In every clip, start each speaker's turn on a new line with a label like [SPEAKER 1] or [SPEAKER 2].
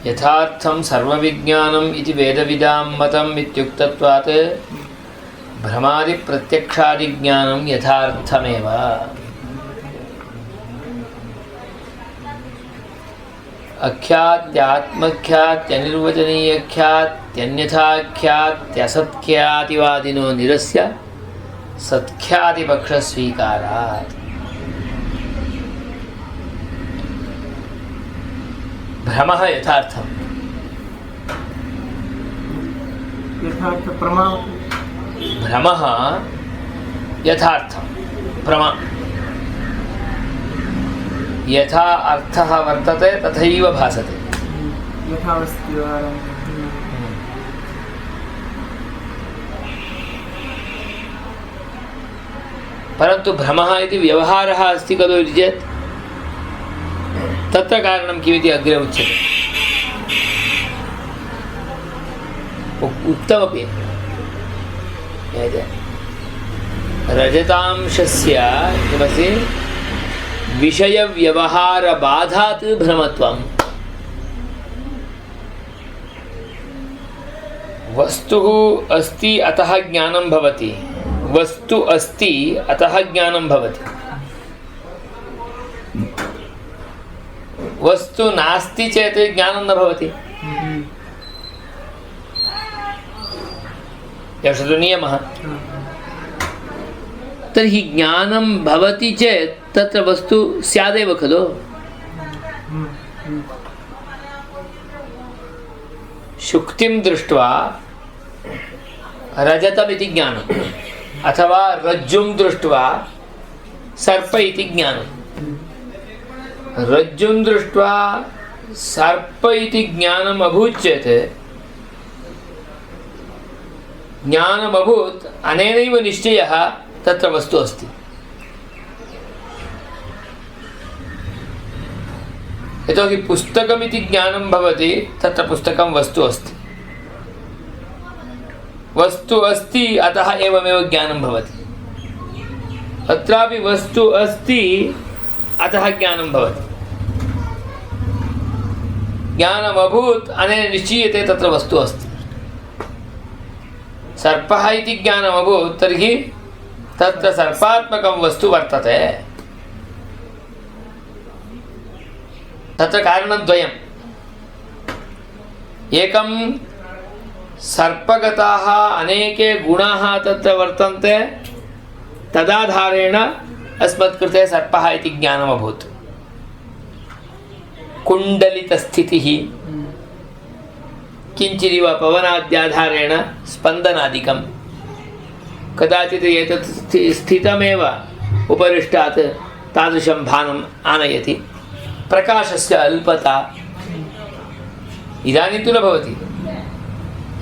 [SPEAKER 1] यथार्थं सर्वविज्ञानम् इति वेदविदां मतम् इत्युक्तत्वात् भ्रमादिप्रत्यक्षादिज्ञानं यथार्थमेव। अख्यात्यात्मख्यात्यनिर्वचनीयख्यात्यन्यथाख्यात्यसत्ख्यातिवादिनो निरस्य सत्ख्यातिपक्षस्वीकारात्। भ्रमः यथार्थम्। भ्रमः यथार्थं प्रमा यथा अर्थः वर्तते तथैव भासते। परन्तु भ्रमः इति व्यवहारः अस्ति खलु इति चेत् तत्र कारणं किमिति अग्रे उच्यते। उक्तमपि रजतांशस्य किमस्ति विषयव्यवहारबाधात् भ्रमत्वम्। वस्तुः अस्ति अतः ज्ञानं भवति, वस्तु अस्ति अतः ज्ञानं भवति। वस्तु नास्ति चेत् ज्ञानं न भवति। एषः नियमः। तर्हि ज्ञानं भवति चेत् तत्र वस्तु स्यादेव खलु। शुक्तिं दृष्ट्वा रजतमिति ज्ञानम्, अथवा रज्जुं दृष्ट्वा सर्प इति ज्ञानं। रज्जुं दृष्ट्वा सर्प इति ज्ञानम् अभूत् चेत् ज्ञानमभूत्, अनेनैव निश्चयः तत्र वस्तु अस्ति। यतोहि पुस्तकमिति ज्ञानं भवति, तत्र पुस्तकं वस्तु अस्ति। वस्तु अस्ति अतः एवमेव ज्ञानं भवति। अत्रापि वस्तु अस्ति अतः ज्ञानं भवति। ज्ञानमभूत् अनेन निश्चीयते तत्र वस्तु अस्ति। सर्पः इति ज्ञानमभूत् तर्हि तत्र सर्पात्मकं वस्तु वर्तते। तत्र कारणद्वयम्। एकं सर्पगताः अनेके गुणाः तत्र वर्तन्ते, तदाधारेण अस्मत्कृते सर्पः इति ज्ञानमभूत्। कुण्डलितस्थितिः, किञ्चिदिव पवनाद्याधारेण स्पन्दनादिकं, कदाचित् एतत् स्थितमेव उपरिष्टात् तादृशं भानम् आनयति। प्रकाशस्य अल्पता इदानीं तु न भवति,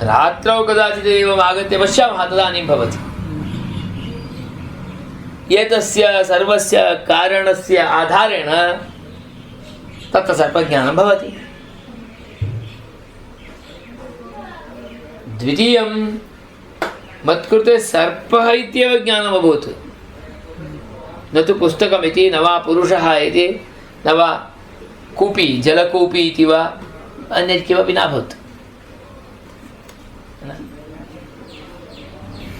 [SPEAKER 1] रात्रौ कदाचित् एवम् आगत्य पश्यामः तदानीं भवति। एतस्य सर्वस्य कारणस्य आधारेण तत्र सर्पज्ञानं भवति। द्वितीयं, मत्कृते सर्पः इत्येव ज्ञानमभूत्, न तु पुस्तकमिति, न वा पुरुषः इति, न वा कूपी जलकूपी इति वा अन्यत् किमपि नाभूत्।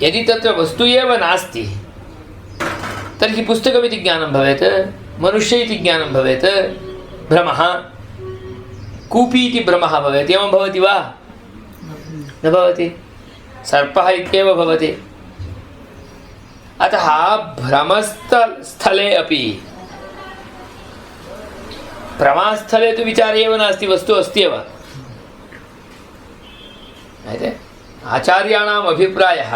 [SPEAKER 1] यदि तत्र वस्तु एव नास्ति तर्हि पुस्तकमिति ज्ञानं भवेत्, मनुष्य इति ज्ञानं भवेत्, भ्रमः, कूपी इति भ्रमः भवेत्। एवं भवति वा? न भवति। सर्पः इत्येव भवति। अतः भ्रमस्थले अपि, प्रमास्थले तु विचारे एव नास्ति, वस्तु अस्त्येव। आचार्याणाम् अभिप्रायः,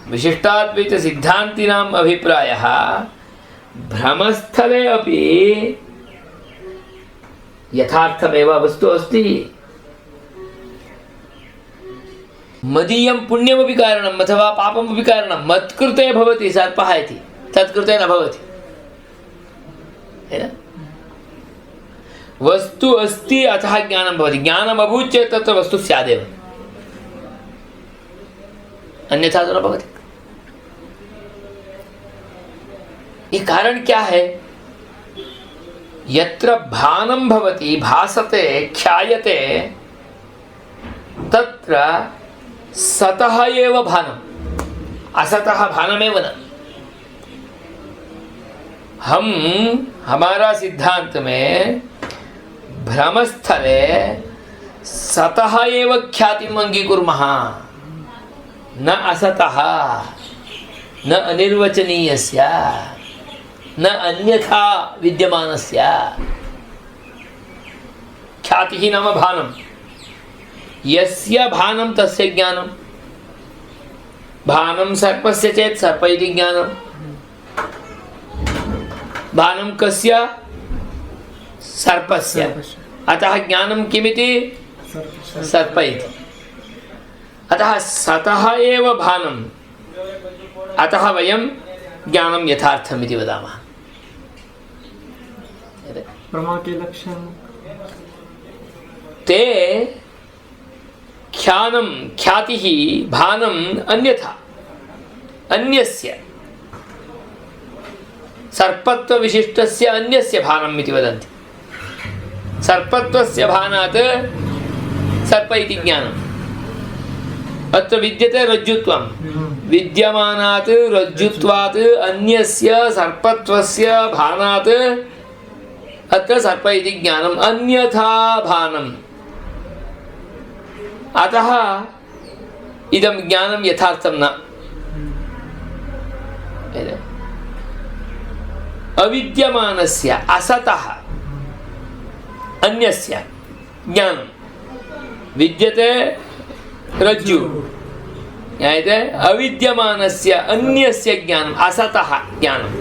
[SPEAKER 1] विशिष्टाद्वैतसिद्धान्तिनाम् अभिप्रायः, भ्रमस्थले अपि यथार्थमेव वस्तु अस्ति। मदीयं पुण्यमपि कारणम् अथवा पापमपि कारणं मत्कृते भवति सर्पः इति, तत्कृते न भवति। वस्तु अस्ति अतः ज्ञानं भवति। ज्ञानम् अभूत् चेत् तत्र वस्तु स्यादेव, अन्यथा तो न भवति। ये कारण क्या है? यत्र भानं भवति, भासते, ख्यायते, तत्र सतः एव भानम्, असतः भानमेव न। हमारा सिद्धांत में भ्रमस्थले सतः एव ख्यातिम् अंगीकुर्मः, न असतः, न अनिर्वचनीयस्य, न अन्यथा विद्यमानस्य। ख्यातिः नाम भानं, यस्य भानं तस्य ज्ञानं। भानं सर्पस्य चेत् सर्प इति ज्ञानं। भानं कस्य? सर्पस्य। अतः ज्ञानं किमिति? सर्प इति। अतः सतः एव भानम्, अतः वयं ज्ञानं यथार्थम् इति वदामः।
[SPEAKER 2] प्रमा के लक्षण
[SPEAKER 1] ते ख्यानं, ख्यातिः, भानम् अन्यथा, अन्यस्य सर्पत्व विशिष्टस्य अन्यस्य भानम् इति वदन्ति। सर्पत्वस्य भानात् सर्प इति ज्ञानम्। अत्र विद्यते रज्जुत्वं, विद्यमानात् रज्जुत्वात् अन्यस्य सर्पत्वस्य भानात् अत्र सर्प इति ज्ञानम्, अन्यथा भानम्। अतः इदं ज्ञानं यथार्थं न। अविद्यमानस्य असतः अन्यस्य ज्ञानं। विद्यते रज्जु, ज्ञायते, अविद्यमानस्य अन्यस्य ज्ञानम्, असतः ज्ञानम्।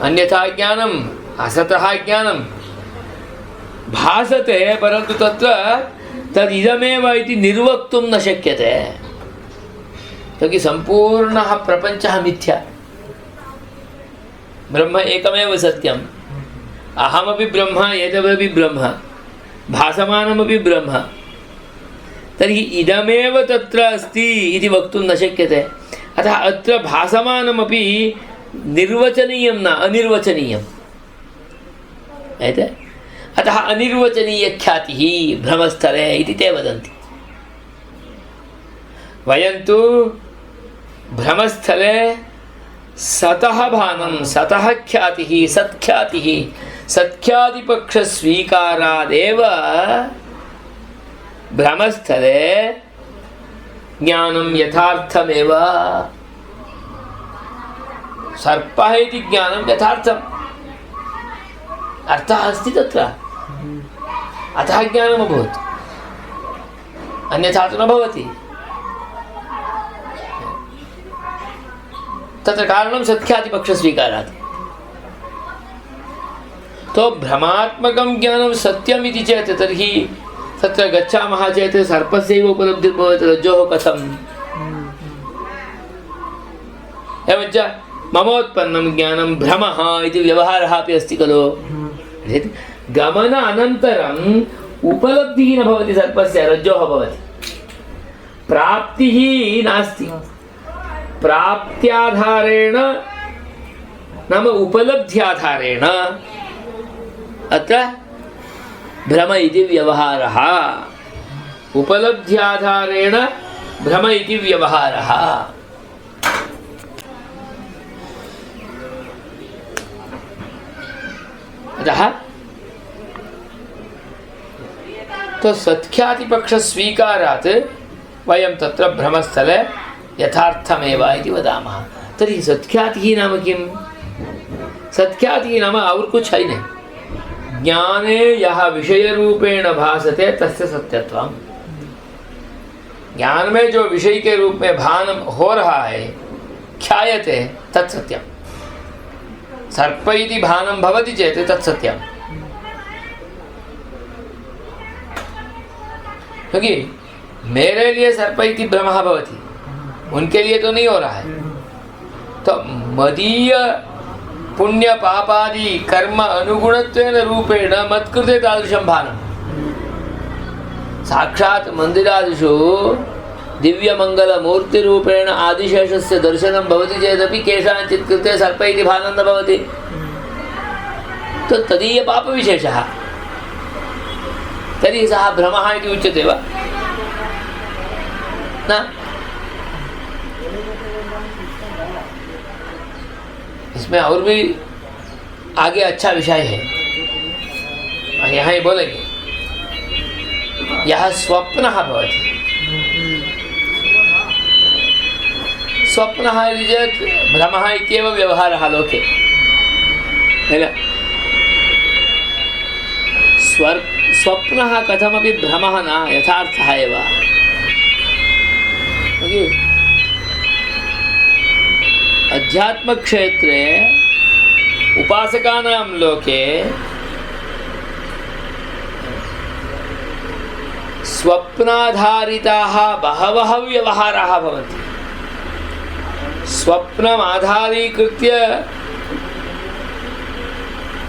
[SPEAKER 1] अन्यथा ज्ञानम्, असतः ज्ञानं भासते, परन्तु तत्र तदिदमेव इति निर्वक्तुं न शक्यते, क्योंकि सम्पूर्णः प्रपञ्चः मिथ्या। ब्रह्म एकमेव सत्यम्। अहमपि ब्रह्म, एतदपि ब्रह्म, भासमानमपि ब्रह्म। तर्हि इदमेव तत्र अस्ति इति वक्तुं न शक्यते। अतः अत्र भासमानमपि निर्वचनीयं न, अनिर्वचनीयम्। अतः अनिर्वचनीयख्यातिः भ्रमस्थले इति ते वदन्ति। वयं तु भ्रमस्थले सतः भानं, सतः ख्यातिः, सत्ख्यातिः, सत्ख्यातिपक्षस्वीकारादेव भ्रमस्थले ज्ञानं यथार्थमेव। सर्पः इति ज्ञानं यथार्थम्, अर्थः अस्ति तत्र, अतः ज्ञानम् अभवत्, अन्यथा तु न भवति। तत्र कारणं सत्ख्यातिपक्षस्वीकारात्। तो भ्रमात्मकं ज्ञानं सत्यम् इति चेत् तर्हि तत्र गच्छामः चेत् सर्पस्यैव उपलब्धिर्भवति, रज्जोः कथम्? एवञ्च ममोत्पन्नं ज्ञानं भ्रमः इति व्यवहारः अपि अस्ति खलु। गमन अनन्तरम् उपलब्धिः न भवति, सर्पस्य रज्जोः भवति, प्राप्तिः नास्ति। प्राप्त्याधारेण नाम उपलब्ध्याधारेण अत्र भ्रम इति व्यवहारः। उपलब्ध्याधारेण भ्रम इति व्यवहारः। अतः तो सत्ख्यातिपक्षस्वीकारात् वयं तत्र भ्रमस्थले यथार्थमेव इति वदामः। तर्हि सत्ख्यातिः नाम किं? सत्ख्यातिः नाम और कुछ है नहीं। ज्ञाने यह विषय रूपेण भासते तस्य सत्यत्वम्। ज्ञान में जो विषय के रूप में भान हो रहा है, ख्यायते, तत्सत्यम्। सर्प इति भानं भवति चेत् तत्सत्यम्। क्योंकि मेरे लिए सर्प इति भ्रमः भवति, उनके लिए तो नहीं हो रहा है। तो मदीय पुण्य पापादि कर्म अनुगुणत्वेन रूपेण मत्कृते तादृशं भानं। साक्षात् मंदिरादिषु दिव्यमङ्गलमूर्तिरूपेण आदिशेषस्य दर्शनं भवति चेदपि केषाञ्चित् कृते सर्प इति भानं न भवति। तदीयपापविशेषः तर्हि सः भ्रमः इति उच्यते वा न? इसमें और भी आगे अच्छा विषय है, यहाँ ही बोलेंगे। यह स्वप्नः भवति, स्वप्नः इति चेत् भ्रमः इत्येव व्यवहारः लोके, किल? स्वप्नः कथमपि भ्रमः न, यथार्थः एव। अध्यात्मक्षेत्रे उपासकानां लोके स्वप्नाधारिताः बहवः व्यवहाराः भवन्ति। स्वप्नम् आधारीकृत्य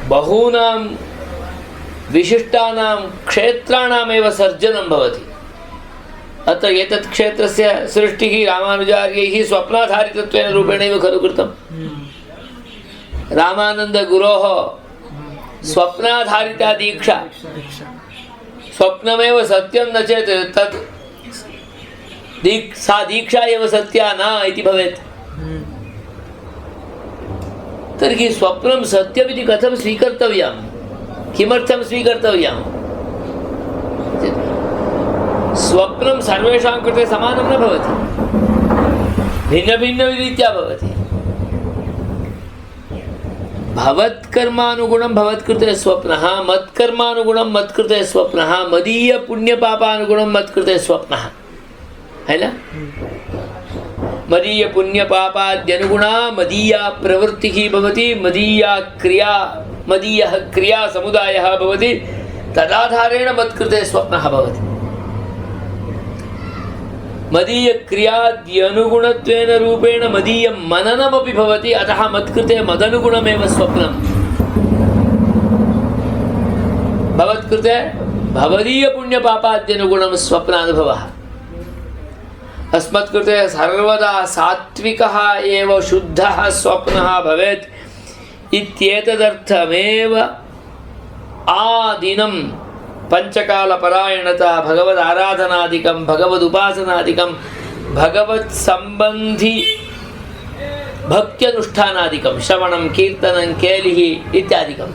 [SPEAKER 1] बहूनां विशिष्टानां क्षेत्राणामेव सर्जनं भवति। अतः एतत् क्षेत्रस्य सृष्टिः रामानुजार्यैः स्वप्नाधारितत्वेन रूपेणैव खलु कृतं। रामानन्दगुरोः स्वप्नाधारिता दीक्षा, स्वप्नमेव सत्यं न चेत् तत् सा दीक्षा एव सत्या न इति भवेत्। तर्हि स्वप्नं सत्यमिति कथं स्वीकर्तव्यं, किमर्थं स्वीकर्तव्यं? स्वप्नं सर्वेषां कृते समानं न भवति, भिन्नभिन्नरीत्या भवति। भवत्कर्मानुगुणं भवत्कृते स्वप्नः, मत्कर्मानुगुणं मत्कृते स्वप्नः, मदीय पुण्यपापानुगुणं मत्कृते स्वप्नः, है ना? मदीय पुण्यपापाद्यनुगुणा मदीया प्रवृत्तिः भवति, मदीयः क्रिया समुदायः भवति, तदाधारेण मत्कृते स्वप्नः भवति। मदीय क्रियाद्यनुगुणत्वेन रूपेण मदीय मननमपि भवति, अतः मत्कृते मदनुगुणमेव स्वप्नं। भवत्कृते भवदीय पुण्यपापाद्यनुगुणं स्वप्नानुभवः। अस्मत्कृते सर्वदा सात्विकः एव शुद्धः स्वप्नः भवेत् इत्येतदर्थमेव आदिनं पंचकालपरायणता, भगवदाराधनादिकं, भगवदुपासनादिकं, भगवत्सम्बन्धि भक्त्यनुष्ठानादिकं, श्रवणं कीर्तनं केलिः इत्यादिकं।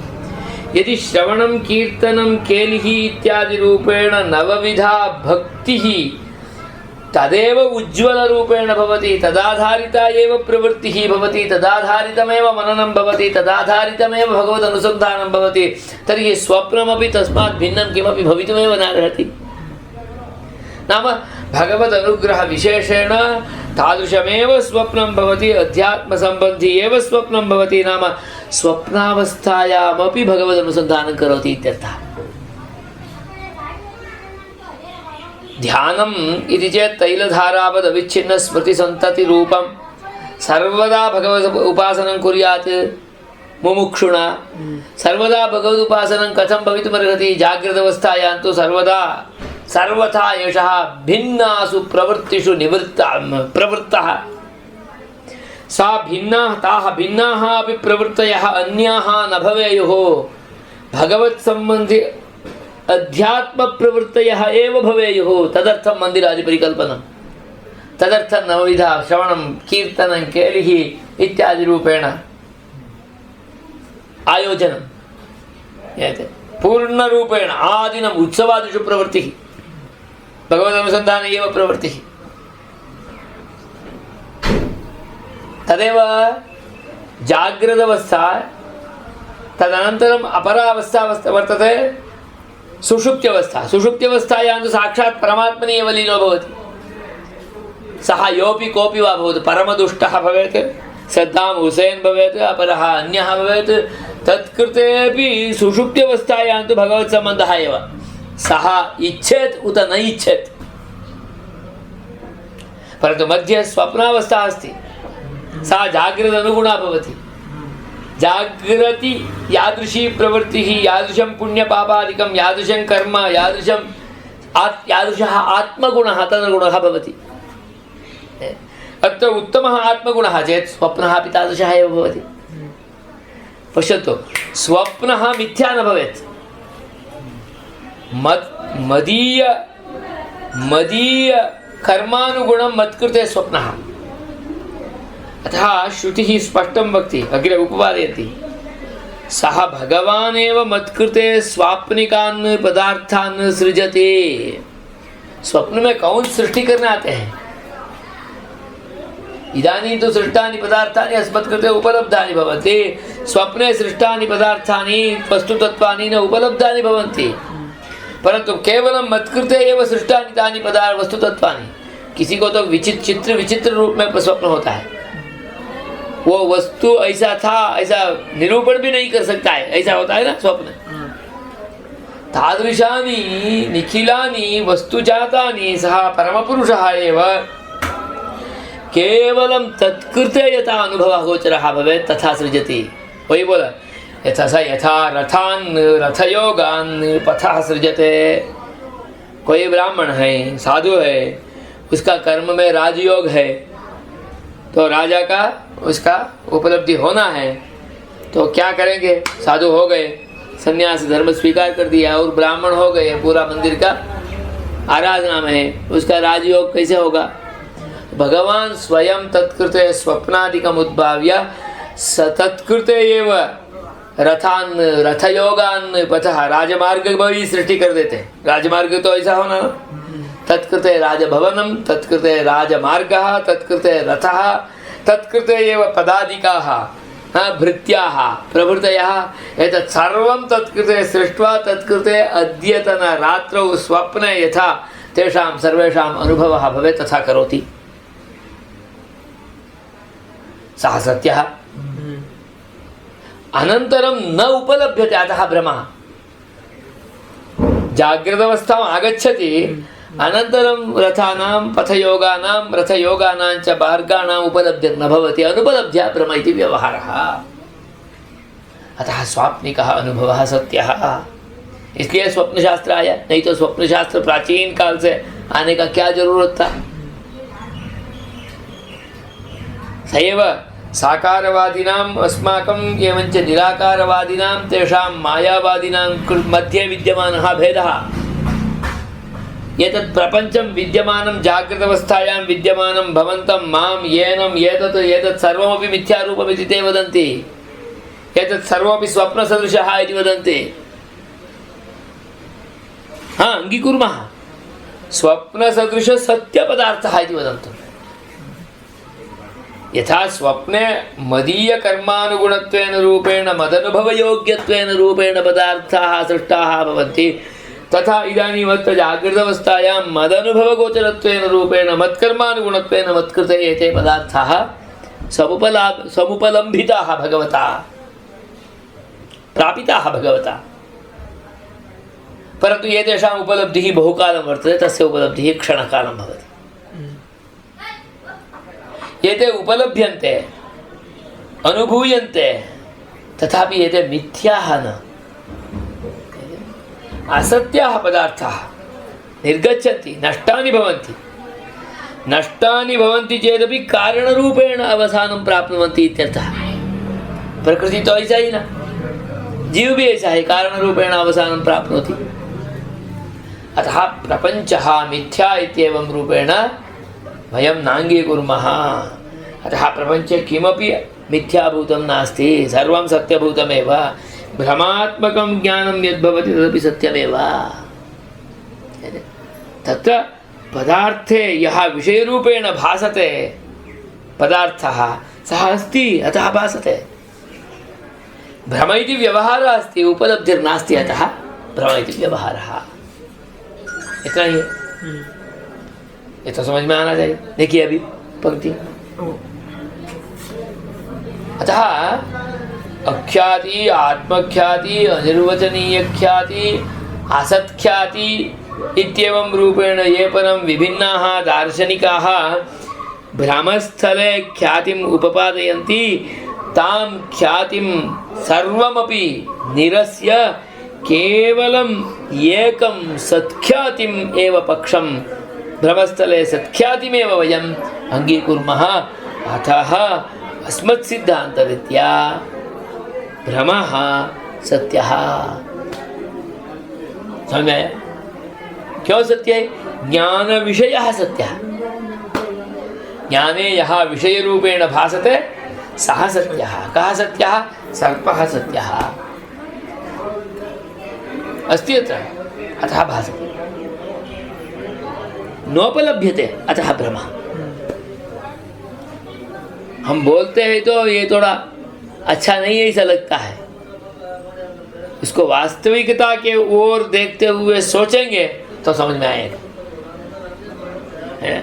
[SPEAKER 1] यदि श्रवणं कीर्तनं केलिः इत्यादि रूपेण नवविधा भक्तिः तदेव उज्ज्वलरूपेण भवति, तदाधारिता एव प्रवृत्तिः भवति, तदाधारितमेव मननं भवति, तदाधारितमेव भगवदनुसन्धानं भवति, तर्हि स्वप्नमपि तस्मात् भिन्नं किमपि भवितुमेव नार्हति। नाम भगवदनुग्रहविशेषेण तादृशमेव स्वप्नं भवति, अध्यात्मसम्बन्धी एव स्वप्नं भवति। नाम स्वप्नावस्थायामपि भगवदनुसन्धानं करोति इत्यर्थः। ध्यानम् इति चेत् तैलधारावद् अविच्छिन्न स्मृतिसन्तति रूपं सर्वदा भगवद् उपासनं कुर्यात् मुमुक्षुणा। सर्वदा भगवद् उपासनं कथं भवितुमर्हति? जाग्रदवस्थायां तु सर्वथा एषः भिन्नासु प्रवृत्तिषु प्रवृत्तः। ताः भिन्नाः अपि प्रवृत्तयः अन्याः न भवेयुः। भगवत्सम्बन्धि अध्यात्म प्रवृत्तयः एव भवेयुः। तदर्थं मन्दिरादिपरिकल्पनं, तदर्थं नवविधा श्रवणं कीर्तनं केलिः इत्यादि रूपेण आयोजनं ज्ञायते। पूर्णरूपेण आदिनम् उत्सवादिषु प्रवृत्तिः, भगवदनुसन्धाने एव प्रवृत्तिः। तदेव जाग्रदवस्था। तदनन्तरम् अपरावस्था वर्तते सुषुप्त्यवस्था। सुषुप्त्यवस्थायां तु साक्षात् परमात्मनि एव लीनो भवति। सः योऽपि कोऽपि वा भवतु, परमदुष्टः भवेत्, सद्दाम हुसैन् भवेत्, अपरः अन्यः भवेत्, तत्कृतेपि सुषुप्त्यवस्थायां तु भगवत्सम्बन्धः एव। सः इच्छेत् उत न इच्छेत्। परन्तु मध्ये स्वप्नावस्था अस्ति, सा जागृदनुगुणा भवति। जागृति यादृशी प्रवृत्तिः, यादृशं पुण्यपापादिकं, यादृशं कर्म, यादृशः आत्मगुणः तदनुगुणः भवति। अत्र उत्तमः आत्मगुणः चेत् स्वप्नः अपि तादृशः एव भवति। पश्यतु, स्वप्नः मिथ्या न भवेत्। मदीय कर्मानुगुणं मत्कृते स्वप्नः। अतः श्रुतिः स्पष्टं वक्ति, अग्रे उपपादयति, सः भगवान् एव मत्कृते स्वाप्निकान् पदार्थान् सृजते। स्वप्न में कौन सृष्टि करने आते हैं? इदानीं तु सृष्टानि पदार्थानि अस्मत्कृते उपलब्धानि भवन्ति। स्वप्ने सृष्टानि पदार्थानि वस्तुतत्वानि न उपलब्धानि भवन्ति, परंतु केवलं मत्कृते एव सृष्टानि तानि पदार्थ वस्तुतत्वानि। किसी को तो विचित्र रूप में स्वप्न होता है, वो वस्तु ऐसा था ऐसा निरूपण भी नहीं कर सकता है, ऐसा होता है ना स्वप्न। तादृशानि निखिलानि वस्तुजातानि सः परमपुरुषः एव केवलं तत्कृते यथा अनुभवः गोचरः भवेत् तथा सृजति। वही बोला, यथा रथान् रथयोगान् पथः सृजते। कोई ब्राह्मण है, साधु है, उसका कर्म में राजयोग है, तो राजा का उसका उपलब्धि होना है, तो क्या करेंगे? साधु हो गए, सन्यास धर्म स्वीकार कर दिया और ब्राह्मण हो गए, पूरा मंदिर का आराधना में है, उसका राजयोग कैसे होगा? भगवान स्वयं तत्कृते स्वप्नादिकम उद्भाव्य तत्कृते एव रथान रथयोगान पथः राजमार्ग भी सृष्टि कर देते। राजमार्ग तो ऐसा होना, तत्कृते राजभवनम, तत्कृते राजमार्गः, तत्कृते रथः, तत्कृते एव पदादिकाः भृत्याः प्रभृतयः। एतत् सर्वं तत्कृते सृष्ट्वा तत्कृते अद्यतन रात्रौ स्वप्ने यथा तेषां सर्वेषाम् अनुभवः भवेत् तथा करोति। सः सत्यः। अनन्तरं न उपलभ्यते, अतः भ्रमः। जागृतावस्थाम् आगच्छति, अनन्तरं रथानां पथयोगानां रथयोगानां च मार्गाणाम् उपलब्धिर्न भवति, अनुपलब्ध्या भ्रम इति व्यवहारः। अतः स्वाप्निकः अनुभवः सत्यः। इसलिए स्वप्न शास्त्र आया, नहीं तो स्वप्न शास्त्र प्राचीन काल से आने का क्या जरूरत था? सैव साकारवादिनाम् अस्माकं एवञ्च निराकारवादिनां तेषां मायावादिनां मध्ये विद्यमानः भेदः। एतत् प्रपञ्चं विद्यमानं जागृतावस्थायां विद्यमानं भवन्तं मां येनम् एतत् सर्वमपि मिथ्यारूपमिति ते वदन्ति। एतत् सर्वमपि स्वप्नसदृशः इति वदन्ति। अङ्गीकुर्मः, स्वप्नसदृश सत्यपदार्थः इति वदन्तु। यथा स्वप्ने मदीय कर्मानुगुणत्वेन रूपेण मदनुभवयोग्यत्वेन रूपेण पदार्थाः सृष्टाः भवन्ति, तथा इदानीं अत्र जागृतावस्थायां मदनुभवगोचरत्वेन रूपेण मत्कर्मानुगुणत्वेन मत्कृते एते पदार्थाः समुपलम्भिताः भगवता, प्रापिताः भगवता। परन्तु एतेषाम् उपलब्धिः बहुकालं वर्तते, तस्य उपलब्धिः क्षणकालं भवति। एते उपलभ्यन्ते, अनुभूयन्ते, तथापि एते मिथ्याः न, असत्याः पदार्थाः निर्गच्छन्ति, नष्टानि भवन्ति। नष्टानि भवन्ति चेदपि कारणरूपेण अवसानं प्राप्नुवन्ति इत्यर्थः। प्रकृति तो ऐसा ही ना, जीव भी ऐसा है, कारणरूपेण अवसानं प्राप्नोति। अतः प्रपञ्चः मिथ्या इत्येवं रूपेण वयं नाङ्गीकुर्मः। अतः प्रपञ्चे किमपि मिथ्याभूतं नास्ति, सर्वं सत्यभूतमेव। भ्रमात्मकं ज्ञानं यद्भवति तदपि सत्यमेव। तत्र पदार्थे यः विषयरूपेण भासते पदार्थः सः अस्ति, अतः भासते। भ्रम इति व्यवहारः अस्ति, उपलब्धिर्नास्ति, अतः भ्रम इति व्यवहारः। इतना ही है, ये तो समझ में आना चाहिए। देखिए अभी पंक्ति, अतः अख्याति, आत्मख्याति, अनिर्वचनीय ख्याति, असत्ख्याति इत्येवं रूपेण ये परं विभिन्नाः दार्शनिकाः भ्रमस्थले ख्यातिम् उपपादयन्ति, तां ख्यातिं सर्वमपि निरस्य केवलम् एकं सत्ख्यातिम् एव पक्षं भ्रमस्थले सत्ख्यातिमेव वयम् अङ्गीकुर्मः। अतः अस्मत् सिद्धान्तरीत्या भ्रमः सत्यः। समझ में आया? क्यों सत्य है? ज्ञान विषयः सत्यः। ज्ञाने यः विषय रूपेण भासते सः सत्यः। कः सत्यः? सर्पः सत्यः अस्ति अत्र, अतः भासते। नोपलभ्यते अतः भ्रमः। हम बोलते हैं तो ये थोड़ा अच्छा नहीं ऐसा लगता है, इसको वास्तविकता के ओर देखते हुए सोचेंगे तो समझ में आएगा, है?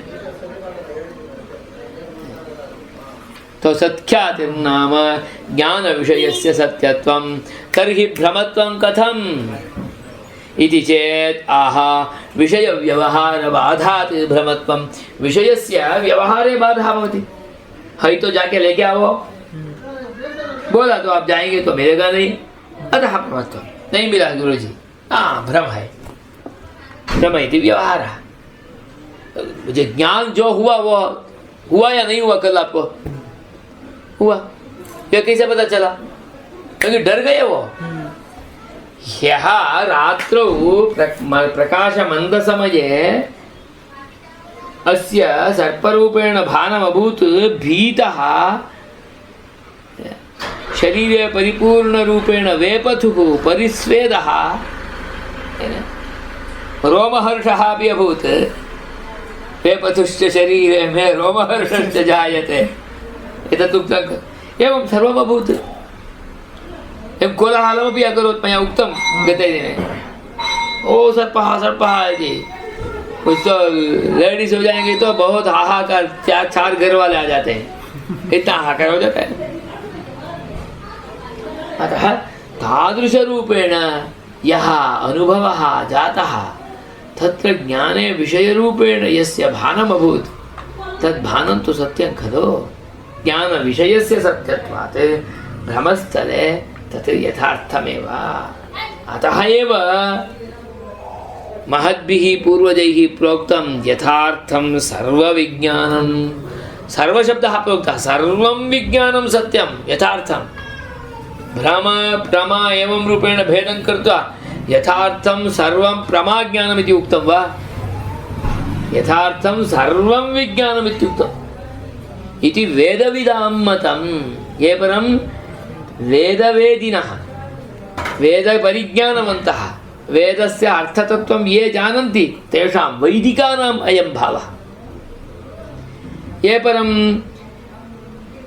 [SPEAKER 1] तो सत्ख्यातिर्नाम ज्ञान विषयस्य सत्यत्वं तर्हि भ्रमत्वं कथम् इति चेत् आह विषय व्यवहार बाधात् भ्रमत्वं विषयस्य व्यवहारे बाधा भवति। है तो जाके लेके आओ, बोला तो आप जाएंगे तो मिलेगा नहीं, अतः भ्रमत्वं। नहीं मिला गुरुजी, हाँ भ्रम है, भ्रम इति व्यवहार। मुझे ज्ञान जो हुआ वो हुआ या नहीं हुआ, कल आपको हुआ, ये कैसे पता चला? क्योंकि डर गए वो। ह्यः रात्रौ प्रकाशमन्दसमये अस्य सर्परूपेण भानमभूत् भीतः शरीरे परिपूर्णरूपेण वेपथुः परिस्वेदः रोमहर्षः अपि अभूत्। वेपथुश्च शरीरे मे रोमहर्षश्च जायते एतत् उक्तं। एवं सर्वम् अभूत्। एवं कोलाहलमपि अकरोत्, मया उक्तं गते दिने, ओ सर्पः सर्पः इति। कुछ तो लेडीज हो जाएंगे तो बहुत हाहाकार, चार घर वाले आ जाते हैं, इतना हाहाकार हो जाता है। अतः तादृश रूपेण यः अनुभवः जातः तत्र ज्ञाने विषय रूपेण यस्य भानमभूत् तद् भानं तु सत्यं खलु। ज्ञान विषयस्य सत्यत्वात् भ्रमस्थले तत् यथार्थमेव। अतः एव महद्भिः पूर्वजैः प्रोक्तं यथार्थं सर्वविज्ञानं। सर्वशब्दः प्रोक्तः, सर्वं विज्ञानं सत्यं यथार्थं। भ्रम प्रमा एवं रूपेण भेदं कृत्वा यथार्थं सर्वं प्रमाज्ञानम् इति उक्तं वा? यथार्थं सर्वं विज्ञानम् इत्युक्तम् इति वेदविदां मतं। ये परं वेदवेदिनः, वेदपरिज्ञानवन्तः, वेदस्य अर्थतत्त्वं ये जानन्ति तेषां वैदिकानाम् अयं भावः। ये परं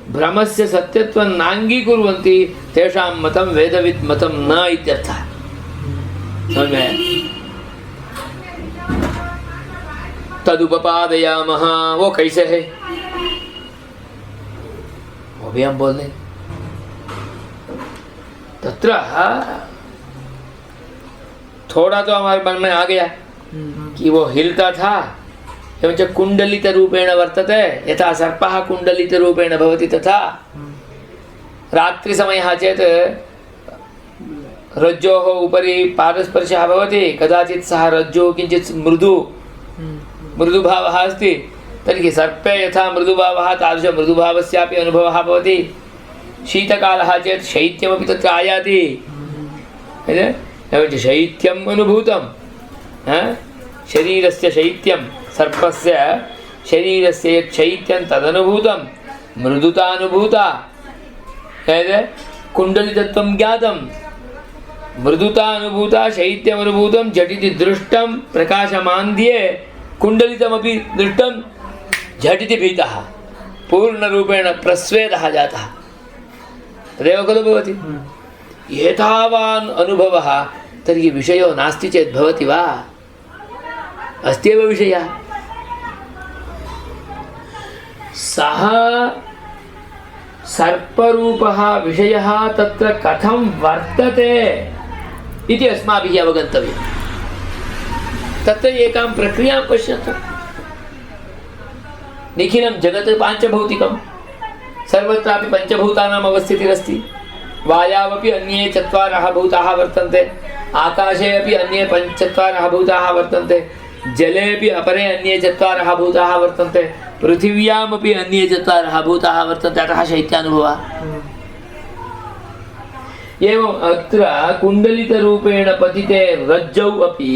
[SPEAKER 1] भ्रमस्य सत्यत्वं नाङ्गीकुर्वन्ति तेषां मतं वेदविद् मतं न इत्यर्थः। समझ में? तदुपपादयामः, वो कैसे है वो भी हम बोल दें। तत्र थोड़ा तो हमारे मन में आ गया कि वो हिलता था, एवं च कुंडलित रूपेण वर्तते, यथा सर्पः कुंडलित रूपेण भवति तथा रात्रि समयः चेत् रज्जोः उपरि पादस्पर्शः भवति, कदाचित् सः रज्जुः किञ्चित् मृदुभावः अस्ति, तर्हि सर्पे यथा मृदुभावः तादृश मृदुभावस्यापि अनुभवः भवति। शीतकालः चेत् शैत्यमपि तत्र आयाति, एवं च शैत्यम् अनुभूतं, शरीरस्य शैत्यं, सर्पस्य शरीरस्य यत् शैत्यं तदनुभूतं, मृदुता अनुभूता, कुण्डलितत्वं ज्ञातं, मृदुता अनुभूता, शैत्यम् अनुभूतं, झटिति दृष्टं, प्रकाशमान्द्ये कुण्डलितमपि दृष्टं, झटिति भीतः, पूर्णरूपेण प्रस्वेदः जातः। तदेव खलु भवति। एतावान् अनुभवः, तर्हि विषयो नास्ति चेत् भवति वा? अस्त्येव विषयः। सः सर्परूपः विषयः तत्र कथं वर्तते इति अस्माभिः अवगन्तव्यम्। तत्र एकां प्रक्रियां पश्यतु। निखिलं जगत् पाञ्चभौतिकं, सर्वत्रापि पञ्चभूतानाम् अवस्थितिरस्ति। वायावपि अन्ये चत्वारः भूताः वर्तन्ते, आकाशे अपि अन्ये चत्वारः भूताः वर्तन्ते, जलेपि अपरे अन्ये चत्वारः भूताः वर्तन्ते, पृथिव्यामपि अन्ये चत्वारः भूताः वर्तन्ते। अतः शैत्यानुभवः। एवम् अत्र कुण्डलितरूपेण पतिते रज्जौ अपि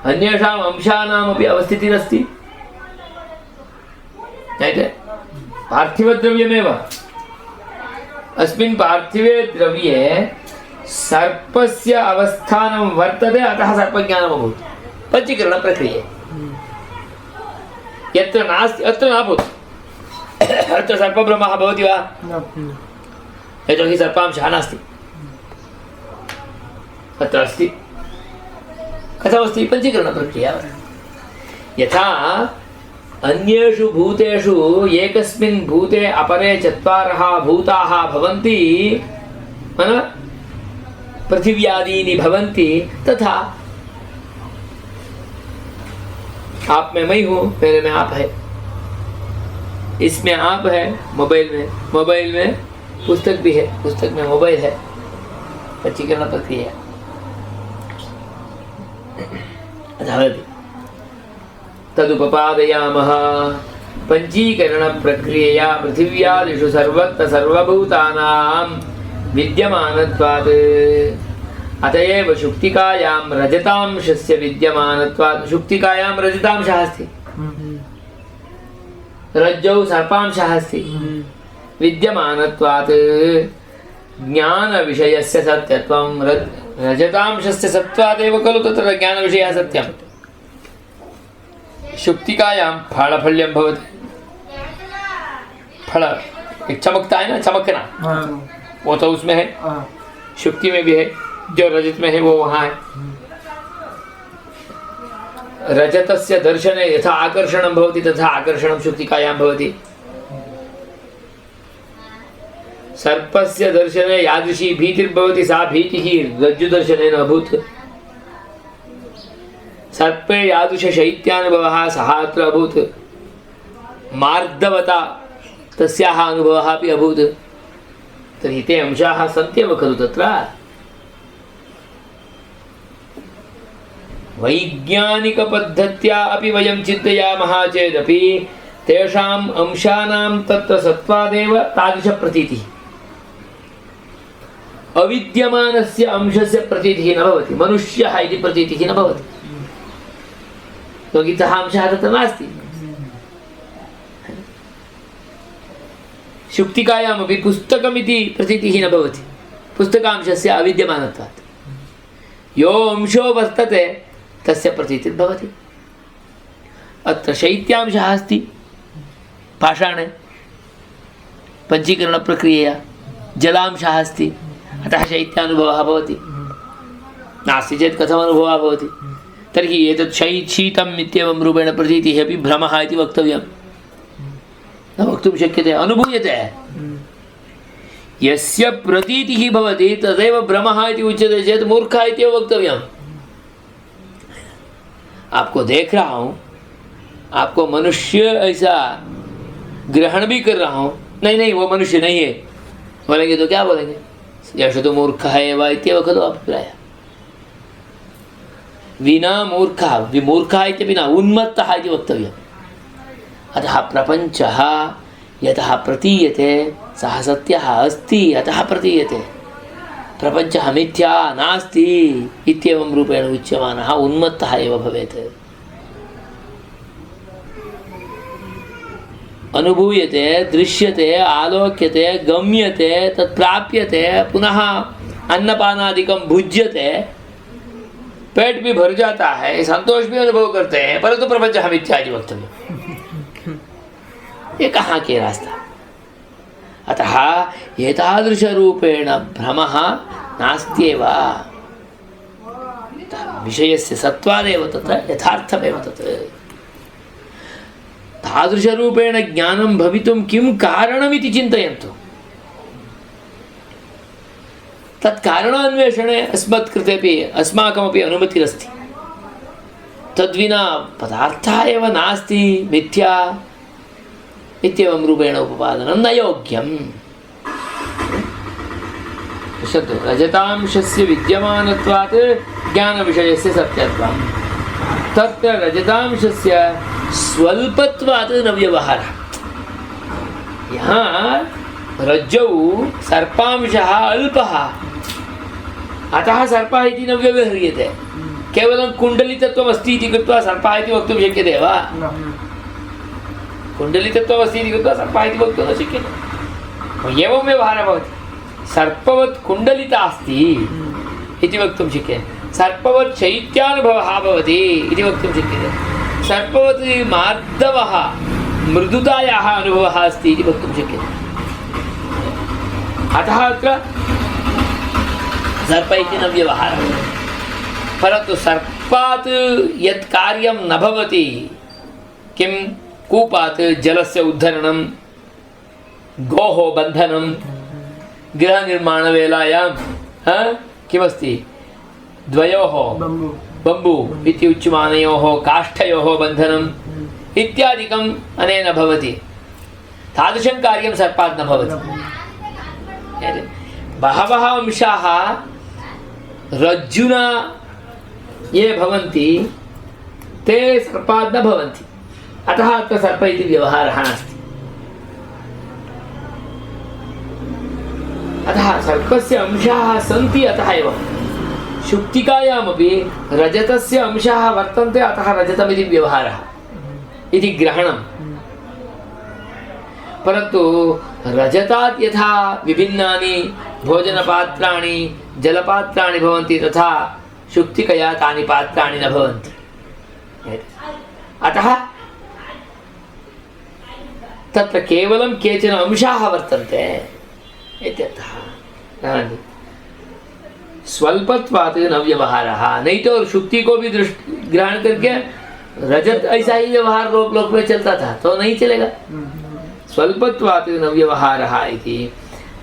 [SPEAKER 1] अन्येषाम् अंशानामपि अवस्थितिरस्ति। ज्ञायते? पार्थिवद्रव्यमेव अस्मिन् पार्थिवे द्रव्ये सर्पस्य अवस्थानं वर्तते, अतः सर्पज्ञानम् अभूत्। पञ्चीकरणप्रक्रिये यत्र नास्ति अत्र नाभूत्। अत्र सर्पब्रह्मः भवति वा? यतोहि सर्पांशः नास्ति, अत्र अस्ति। कथमस्ति? पञ्चीकरणप्रक्रिया। यथा अन्येषु भूतेषु एकस्मिन् भूते अपरे चत्वारः भूताः भवन्ति, पृथिव्यादीनि भवन्ति, तथा आप में मैं हूँ, मेरे में आप है, इसमें आप है, मोबाइल में पुस्तक भी है, पुस्तक में मोबाइल है। पञ्चीकरण प्रक्रिया। तदुपपादयामः। पञ्चीकरण प्रक्रियया पृथिव्यादिषु सर्वत्र सर्वभूतानां विद्यमानत्वात्, अतएव शुक्तिकायां रजतांशस्य विद्यमानत्वात्। शुक्तिकायां रजतांशः अस्ति, रज्जौ सर्पांशः अस्ति। विद्यमानत्वात् ज्ञानविषयस्य सत्यत्वं। रजतांशस्य सत्त्वादेव खलु तत्र ज्ञानविषयः सत्यं। शुक्तिकायां फलफल्यं भवति। फल एक चमकता है ना, चमकना, वो तो उसमें है, शुक्ति में भी है। जो रजत में है वो वहाँ है। रजतस्य दर्शने यथा आकर्षणं भवति तथा आकर्षणं शुक्तिकायां भवति। सर्पस्य दर्शने यादृशी भीतिर्भवति, सा भीतिः रज्जुदर्शनेन अभूत्। सर्पे यादृश शैत्यानुभवः सः अत्र अभूत्। मार्दवता तस्याः अनुभवः अपि अभूत्। तर्हि ते अंशाः सन्त्येव खलु तत्र। वैज्ञानिकपद्धत्या अपि वयं चिन्तयामः चेदपि तेषाम् अंशानां तत्र सत्त्वादेव तादृशप्रतीतिः। अविद्यमानस्य अंशस्य प्रतीतिः न भवति। मनुष्यः इति प्रतीतिः न भवति, क्योंकि सः अंशः तत्र नास्ति। शुक्तिकायामपि पुस्तकमिति प्रतीतिः न भवति, पुस्तकांशस्य अविद्यमानत्वात्। यो अंशो वर्तते तस्य प्रतीतिर्भवति। अत्र शैत्यांशः अस्ति पाषाणे, पञ्चीकरणप्रक्रियया जलांशः अस्ति, अतः शैत्यानुभवः भवति। नास्ति चेत् कथम् अनुभवः भवति? तर्हि एतत् शीतम् इत्येवं रूपेण प्रतीतिः अपि भ्रमः इति वक्तव्यं न वक्तुं शक्यते। अनुभूयते। यस्य प्रतीतिः भवति तदेव भ्रमः इति उच्यते चेत् मूर्खः इत्येव वक्तव्यम्। आपको देख रहा हूँ, आपको मनुष्य ऐसा ग्रहण भी कर रहा हूँ, नहीं वो मनुष्य नहीं है बोलेंगे तो क्या बोलेंगे? यश तो मूर्खः एव इत्येव खलु अभिप्रायः। विना मूर्खः, विमूर्खः इत्यपि न, उन्मत्तः इति वक्तव्यम्। अतः प्रपञ्चः यतः प्रतीयते सः सत्यः अस्ति, अतः प्रतीयते। प्रपञ्चः मिथ्या नास्ति इत्येवं रूपेण उच्यमानः उन्मत्तः एव भवेत्। अनुभूयते, दृश्यते, आलोक्यते, गम्यते, तत्प्राप्यते, पुनः अन्नपानादिकं भुज्यते, पेट भी भर जाता है, संतोष भी अनुभव करते हैं, परंतु प्रपंच मिथ्या इति वक्तव्यम्। ये कहाँ के रास्ता? अतः एतादृशरूपेण भ्रमः नास्त्येव। विषयस्य सत्त्वादेव तत्र यथार्थमेव तत्। तादृशरूपेण ज्ञानं भवितुं किं कारणमिति चिन्तयन्तु। तत्कारणान्वेषणे अस्मत्कृतेपि अस्माकमपि अनुमतिरस्ति। तद्विना पदार्थः एव नास्ति, मिथ्या इत्येवं रूपेण उपपादनं न योग्यम्। पश्यतु, रजतांशस्य विद्यमानत्वात् ज्ञानविषयस्य सत्यत्वम्। तत्र रजतांशस्य स्वल्पत्वात् न व्यवहारः। यहाँ रज्जौ सर्पांशः अल्पः अतः सर्पः इति न व्यवह्रियते। केवलं कुण्डलितत्वम् अस्ति इति कृत्वा सर्पः इति वक्तुं शक्यते वा? कुण्डलितत्वम् अस्ति इति कृत्वा सर्पः इति वक्तुं न शक्यते। एवं व्यवहारः भवति। सर्पवत् कुण्डलिता अस्ति इति वक्तुं शक्यते। सर्पवत् शैत्यानुभवः भवति इति वक्तुं शक्यते। सर्पवत् मार्दवः मृदुतायाः अनुभवः अस्ति इति वक्तुं शक्यते। अतः अत्र सर्प इति न व्यवहारः। परन्तु सर्पात् यत् कार्यं न भवति, किं कूपात् जलस्य उद्धरणं, गोः बन्धनं, गृहनिर्माणवेलायां किमस्ति द्वयोः बम्बू इति उच्यमानयोः काष्ठयोः बन्धनम् इत्यादिकम् अनेन भवति। तादृशं कार्यं सर्पात् न भवति। बहवः अंशाः रज्जुना ये भवन्ति ते सर्पात् न भवन्ति। अतः अत्र सर्प इति व्यवहारः नास्ति। अतः सर्पस्य अंशाः सन्ति, अतः एव शुक्तिकायामपि रजतस्य अंशाः वर्तन्ते, अतः रजतमिति व्यवहारः इति ग्रहणं। परन्तु रजतात् यथा विभिन्नानि भोजनपात्राणि जलपात्राणि भवन्ति, तथा शुक्तिकया तानि पात्राणि न भवन्ति। अतः तत्र केवलं केचन अंशाः वर्तन्ते इत्यर्थः। स्वल्पत्वात् न व्यवहारः। नहीं तो शुक्ति को भी ग्रहण करके रजत ऐसा ही व्यवहार लोक में चलता था, तो नहीं चलेगा। स्वल्पत्वात् न व्यवहारः इति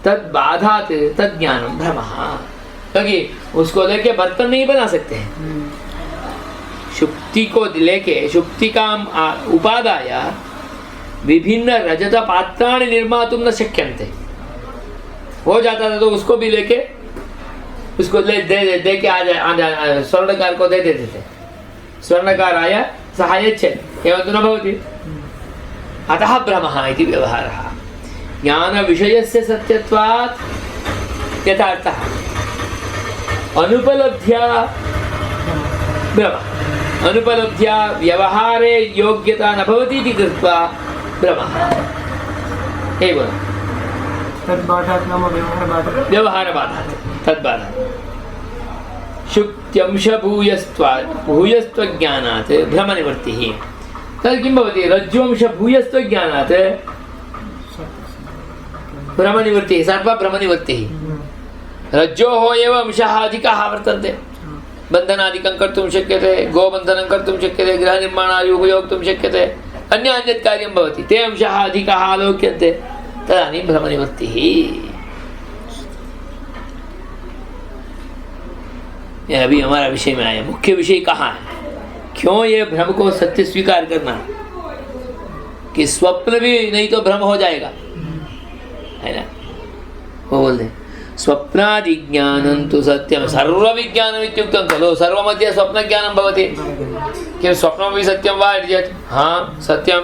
[SPEAKER 1] तद बाधात् तद ज्ञानम भ्रमः। क्योंकि उसको लेके बर्तन नहीं बना सकते हैं। शुक्ति को लेके शुक्ति का उपादाय विभिन्न रजत पात्राणि निर्मातुं न शक्यन्ते। हो जाता था तो उसको भी लेके उसको दे के आ स्वर्णकार को दे देते थे। स्वर्णकार आया सहायच्छेत् एवं तु न भवति। अतः भ्रमः इति व्यवहारः। ज्ञानविषयस्य सत्यत्वात् यथार्थः अनुपलब्ध्या भ्रमः। अनुपलब्ध्या व्यवहारे योग्यता न भवति इति कृत्वा भ्रमः एवं
[SPEAKER 2] तद्बाधात् नाम
[SPEAKER 1] व्यवहारबाधात् तद्बाधात् शुक्त्यंशभूयस्त्वज्ञानात् भ्रमनिवृत्तिः। तद् किं भवति? रज्ज्वंशभूयस्त्वज्ञानात् भ्रमनिवृत्तिः, सर्वभ्रमनिवृत्तिः। रज्जोः एव अंशाः अधिकाः वर्तन्ते। बन्धनादिकं कर्तुं शक्यते, गोबन्धनं कर्तुं शक्यते, गृहनिर्माणादि उपयोक्तुं शक्यते, अन्यत् कार्यं भवति। ते अंशाः अधिकाः आलोक्यन्ते, तदानीं भ्रमनिवृत्तिः। यह अभी हमारा विषय में आया। मुख्य विषय कहाँ है? क्यों ये भ्रम को सत्य स्वीकार करना कि स्वप्न भी नहीं तो भ्रम हो जाएगा, है ना? वो बोलते स्वप्नादि ज्ञानं तु सत्यं सर्वविज्ञानम् इत्युक्तं खलु। सर्वमध्ये स्वप्नज्ञानं भवति। किं स्वप्नमपि सत्यं वा इति चेत् हाँ सत्यं।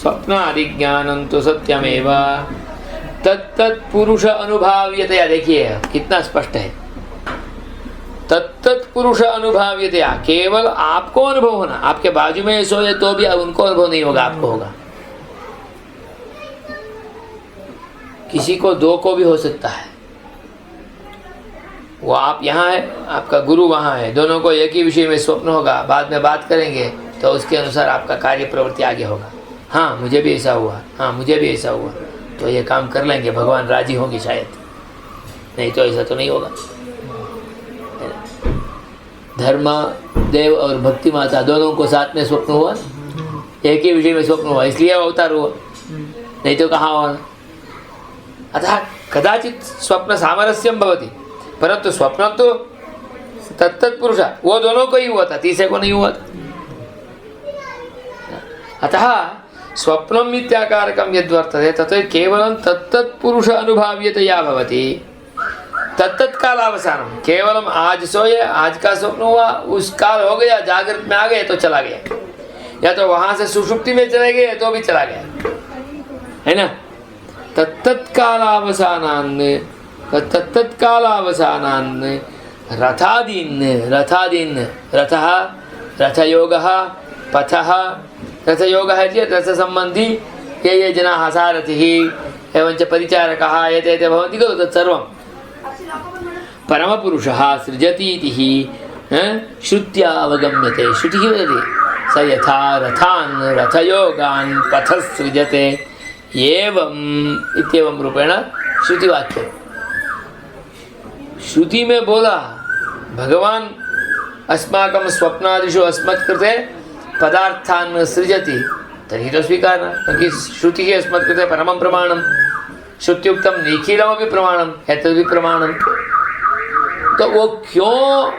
[SPEAKER 1] स्वप्नादि ज्ञानं तु सत्यमेव तत्तत् पुरुष अनुभाव्यतया। देखिए कितना स्पष्ट है। तत्तत् पुरुष अनुभाव्यतया, केवल आपको अनुभव होना। आपके बाजू में सोए तो भी उनको अनुभव नहीं होगा, आपको होगा। किसी को दो को भी हो सकता है। वो आप यहाँ है, आपका गुरु वहाँ है, दोनों को एक ही विषय में स्वप्न होगा। बाद में बात करेंगे तो उसके अनुसार आपका कार्य प्रवृत्ति आगे होगा। हाँ मुझे भी ऐसा हुआ, हाँ मुझे भी ऐसा हुआ, तो ये काम कर लेंगे, भगवान राजी होंगे शायद। नहीं तो ऐसा तो नहीं होगा। धर्म देव और भक्ति माता दोनों को साथ में स्वप्न हुआ, एक ही विषय में स्वप्न हुआ, इसलिए अवतार हुआ। नहीं तो कहाँ हुआ? अतः कदाचित स्वप्न सामरस्यम भवति, परंतु स्वप्न तो तत्तत् पुरुष, वो दोनों को ही हुआ था, तीसरे को नहीं हुआ था। अतः स्वप्नम मिथ्याकारकम यद्वर्तते तत् केवलं तत्तत् पुरुष अनुभाव्यतया भवति। तत्तत् कालावसानम, केवलम आज सोए, आज का स्वप्न हुआ, उस काल हो गया, जागृत में आ गए तो चला गया, या तो वहां से सुषुप्ति में चले गए तो भी चला गया, है ना? तत्तत्कालावसानान् रथादीन् रथः रथयोगः पथः रथयोगः इति रथसम्बन्धी ये जनाः सारथिः एवञ्च परिचारकः एते भवन्ति खलु तत्सर्वं परमपुरुषः सृजति इति श्रुत्या अवगम्यते। श्रुतिः वदति स यथा रथान् रथयोगान् पथसृजते एवम् इत्येवं रूपेण श्रुतिवाक्यम्। श्रुति में बोला भगवान अस्माकं स्वप्नादिषु अस्मत्कृते पदार्थान् सृजति तर्हि तो स्वीकारः, क्योंकि श्रुतिः अस्मत्कृते परमं प्रमाणं, श्रुत्युक्तं निखिलमपि प्रमाणं, एतदपि प्रमाणं। तो वो क्यों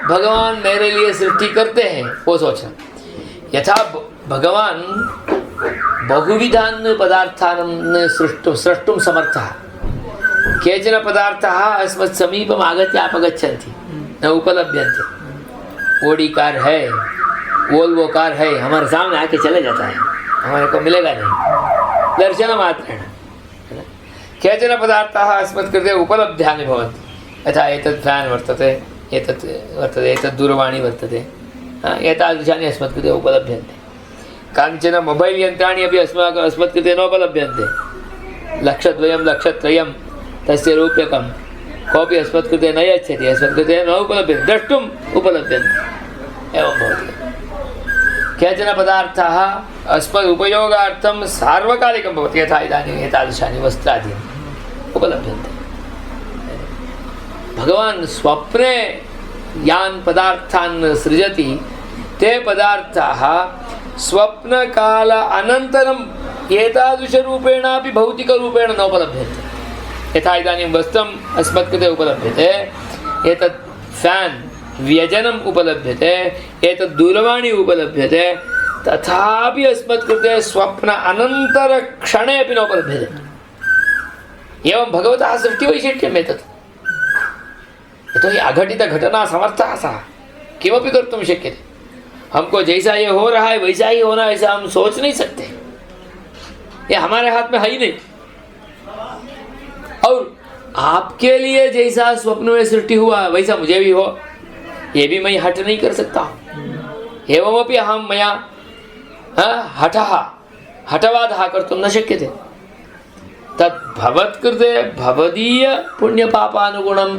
[SPEAKER 1] भगवान मेरे लिए सृष्टि करते हैं वो सोचना। यथा भगवान बहुविधान् पदार्थान् सृष्टुं समर्थः। केचन पदार्थाः अस्मत् समीपम् आगत्य अपगच्छन्ति, न उपलभ्यन्ते। ओडी कार है, वोल्वो कार है, हमारे सामने आके चले जाता है, हमारे को मिलेगा नहीं, दर्शन मात्रेण। केचन पदार्थाः अस्मत् कृते उपलभ्यानि भवन्ति, यथा एतत् फ्यान् वर्तते, एतत् दूरवाणी वर्तते, एतादृशानि अस्मत् कृते उपलभ्यन्ते। कानिचन मोबैल् यन्त्राणि अपि अस्मत् कृते नोपलभ्यन्ते। लक्षद्वयं लक्षत्रयं तस्य रूप्यकं कोऽपि अस्मत् कृते न यच्छति, अस्मत् कृते न उपलभ्यते, द्रष्टुम् उपलभ्यन्ते। एवं भवति। केचन पदार्थाः अस्मत् उपयोगार्थं सार्वकालिकं भवति, यथा इदानीम् एतादृशानि वस्त्रादीनि उपलभ्यन्ते। भगवान् स्वप्ने यान् पदार्थान् सृजति ते पदार्थाः स्वप्नकाल अनन्तरम् एतादृशरूपेणापि भौतिकरूपेण नोपलभ्यन्ते। यथा इदानीं वस्त्रम् अस्मत् कृते उपलभ्यते, एतत् फ्यान् व्यजनम् उपलभ्यते, एतत् दूरवाणी उपलभ्यते, तथापि अस्मत् कृते स्वप्न अनन्तरक्षणे अपि नोपलभ्यते। एवं भगवतः सृष्टिवैशिष्ट्यम् एतत्। यतोहि अघटितघटना समर्थः सः, किमपि कर्तुं शक्यते। हमको जैसा ये हो रहा है वैसा ही होना, ऐसा हम सोच नहीं सकते, ये हमारे हाथ में है ही नहीं। और आपके लिए जैसा स्वप्न में सृष्टि हुआ वैसा मुझे भी हो, ये भी मैं हट नहीं कर सकता हूँ। एवमपि अहं मया हठवादः कर्तुं न शक्यते। तत् भवत्कृते भवदीय पुण्यपापानुगुणं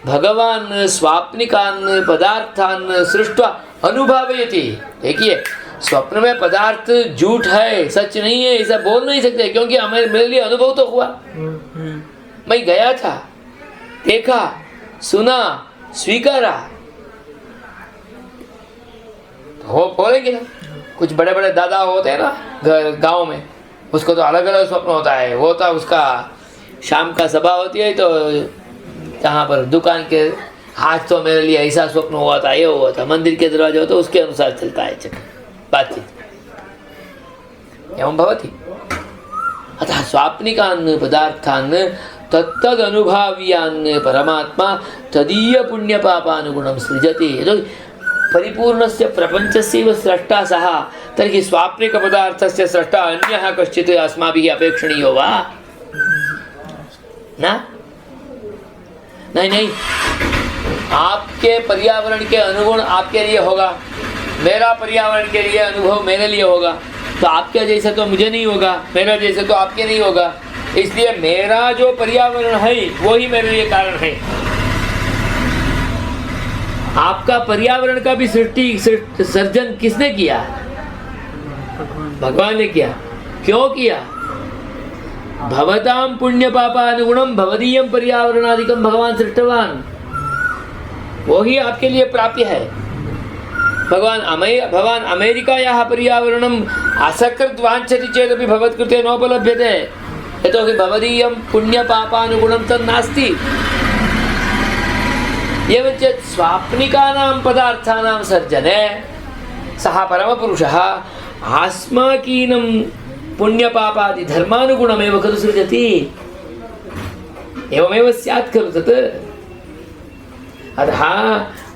[SPEAKER 1] भगवान स्वाप्निकान् पदार्थान् सृष्ट्वा अनुभवयति। देखिए, स्वप्न में पदार्थ झूठ है, सच नहीं है, ऐसा बोल नहीं सकते, क्योंकि मेरे लिए अनुभव तो हुआ। मैं गया था, देखा, सुना, स्वीकारा, हो बोलेंगे ना। कुछ बड़े बड़े दादा होते हैं ना गांव में, उसको तो अलग अलग स्वप्न होता है। वो तो उसका शाम का सभा होती है, तो जहाँ पर दुकान के आज तो मेरे लिए ऐसा स्वप्न हुआ था, ये हुआ था, मंदिर के दरवाजे होता, उसके अनुसार चलता है बातचीत। एवं भवति। अतः स्वाप्निकान् पदार्थान् तत्तदनुभाव्यान् परमात्मा तदीय पुण्यपापानुगुणं सृजति। यतो परिपूर्णस्य प्रपञ्चस्यैव स्रष्टा सः, तर्हि स्वाप्निकपदार्थस्य स्रष्टा अन्यः कश्चित् अस्माभिः अपेक्षणीयो वा? न? नहीं, आपके पर्यावरण के अनुगुण आपके लिए होगा, मेरा पर्यावरण के लिए अनुभव मेरे लिए होगा, तो आपके जैसे तो मुझे नहीं होगा, मेरा जैसे तो आपके नहीं होगा। इसलिए मेरा जो पर्यावरण है वो ही मेरे लिए कारण है। आपका पर्यावरण का भी सर्जन किसने किया? भगवान ने किया। क्यों किया? भवतां पुण्य पापानुगुणं भवदीयं पर्यावरणादिकं भगवान सृष्टवान, वो ही आपके लिए प्राप्य है। भगवान अमेरिकायाः पर्यावरणम् असकृत् वाञ्छति चेदपि भवत्कृते नोपलभ्यते, यतोहि भवदीयं पुण्य पापानुगुणं तन्नास्ति। एवञ्च स्वाप्निकानां पदार्थानां सर्जने सः परमपुरुषः आस्माकीनं पुण्यपापादि धर्मानुगुणमेव खलु सृजति। एवमेव स्यात् खलु तत्। अतः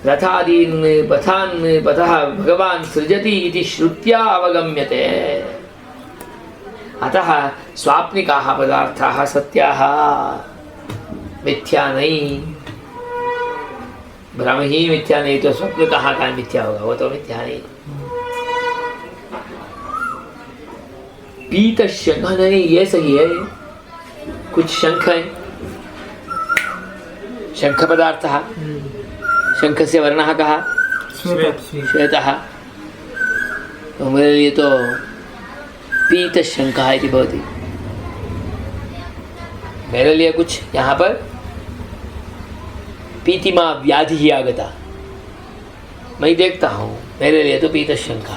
[SPEAKER 1] रथादीन् पथः भगवान् सृजति इति श्रुत्या अवगम्यते। अतः स्वाप्निकाः पदार्थाः सत्याः, मिथ्या नहीं। भ्रम ही मिथ्या नहीं तो स्वप्न कहाँ का मिथ्या होगा, वो तो मिथ्या नहीं। पीत शंख नहीं, ये सही है। कुछ शंख है, शंख पदार्थ, शंख से वर्ण कहा श्वेतः, तो मेरे लिए तो पीत शंख है भवती। मेरे लिए कुछ यहाँ पर पीतिमा व्याधि ही आगता, मैं देखता हूँ, मेरे लिए तो पीत शंख।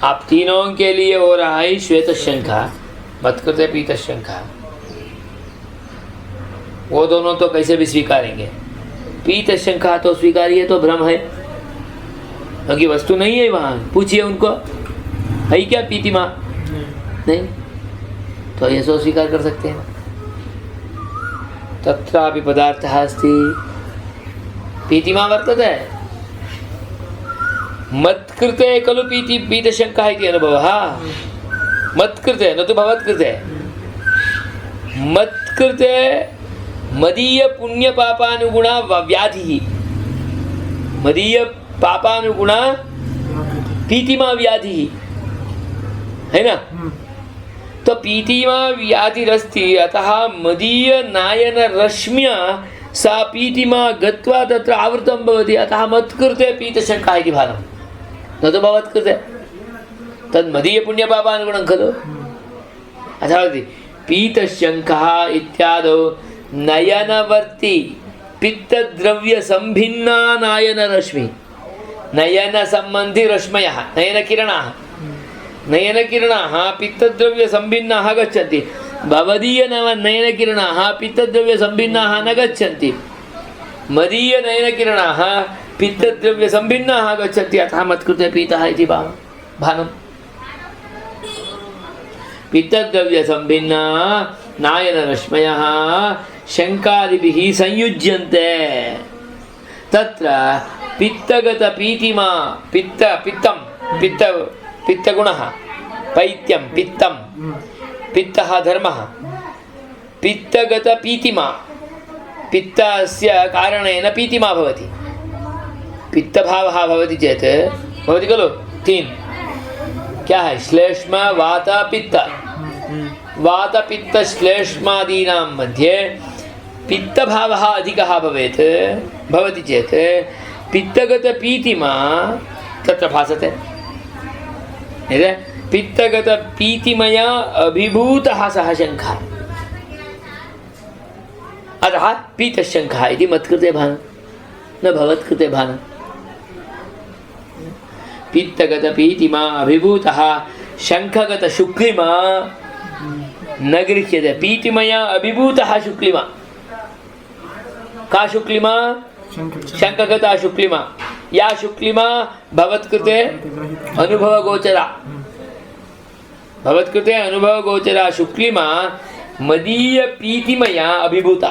[SPEAKER 1] आप तीनों के लिए हो रहा है श्वेत शंख, मत करते पीत शंख। वो दोनों तो कैसे भी स्वीकारेंगे, पीत शंख तो स्वीकारिए, तो भ्रम है क्योंकि वस्तु नहीं है वहाँ। पूछिए उनको, है क्या पीतिमा? नहीं, तो ये सो स्वीकार कर सकते हैं। तत्रापि पदार्थः अस्ति, पीतिमा वर्तते, मत्कृते खलु पीतशङ्कः इति अनुभवः। मत्कृते न तु भवत्कृते। मत्कृते मदीय पुण्य पापानुगुणा व्याधिः, मदीय पापानुगुणा पीतिमा व्याधिः, है ना? तो पीतिमा व्याधिरस्ति, अतः मदीय नायन रश्म्या सा पीतिमा गत्वा तत्र आवृतं भवति, अतः मत्कृते पीतशङ्कः इति भानं, न तु भवत्कृते। तद् मदीय पुण्यपापानुगुणं खलु। अतः पीतशङ्कः इत्यादौ नयनवर्ती पित्तद्रव्य संभिन्ना नायन रश्मि, नयन संबंधी रश्मयः, नयन किरणाः, नयन किरणाः पित्तद्रव्य संभिन्नाः गच्छन्ति। भवदीय नयन किरणाः पित्तद्रव्य संभिन्नाः न गच्छन्ति, मदीय नयन किरणाः पित्तद्रव्य संभिन्नाः गच्छन्ति, अतः मत्कृते पीतः इति भानं। पित्तद्रव्य संभिन्ना नायन रश्मयः शङ्कादिभिः संयुज्यन्ते, तत्र पित्तगत पीतिमा, पित्तगुणः, पैत्यं पित्तं, पित्तः धर्मः, पित्तगत पीतिमा, पित्तस्य कारणेन पीतिमा भवति। पित्तभावः भवति चेत् भवति खलु, तीन क्या है, श्लेष्म वात पित्त। वात पित्त श्लेष्मादीनां मध्ये पित्तभावः अधिकः भवति चेत् पित्तगत पीतिमा तत्र भासते। पित्तगत पीतिमया अभिभूतः सः शङ्खः, अतः पीतशङ्खः इति मत्कृते भानं, न भवत्कृते भानं। पित्तगत पीतिमा अभिभूतः शङ्खगत शुक्लिमा न गृह्यते। पीतिमया अभिभूतः शुक्लिमा, का शुक्लिमा? शङ्खगता शुक्लिमा। या शुक्लिमा भवत्कृते अनुभवगोचरा, भवत्कृते अनुभवगोचरा शुक्लिमा मदीय पीतिमया अभिभूता,